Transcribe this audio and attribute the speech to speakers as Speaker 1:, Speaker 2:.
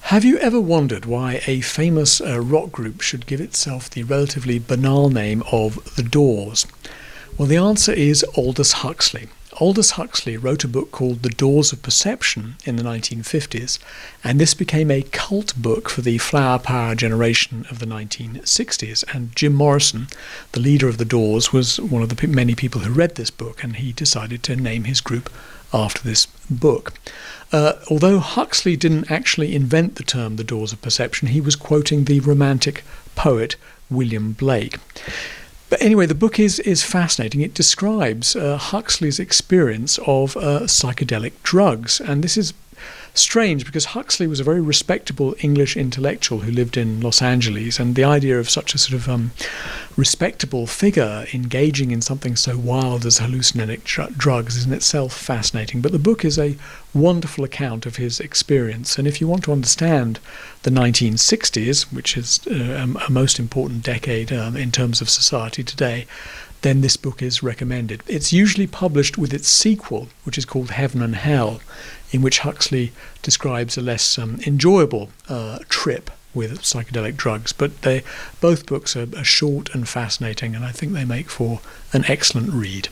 Speaker 1: Have you ever wondered why a famous rock group should give itself the relatively banal name of The Doors? Well, the answer is Aldous Huxley. Aldous Huxley wrote a book called The Doors of Perception in the 1950s, and this became a cult book for the flower power generation of the 1960s. And Jim Morrison, the leader of The Doors, was one of the many people who read this book, and he decided to name his group after this book. Although Huxley didn't actually invent the term The Doors of Perception, he was quoting the Romantic poet William Blake. But anyway, the book is fascinating. It describes Huxley's experience of psychedelic drugs. And this is strange because Huxley was a very respectable English intellectual who lived in Los Angeles. And the idea of such a sort of respectable figure engaging in something so wild as hallucinogenic drugs is in itself fascinating. But the book is a wonderful account of his experience. And if you want to understand the 1960s, which is a most important decade in terms of society today, then this book is recommended. It's usually published with its sequel, which is called Heaven and Hell, in which Huxley describes a less enjoyable trip with psychedelic drugs. But both books are short and fascinating, and I think they make for an excellent read.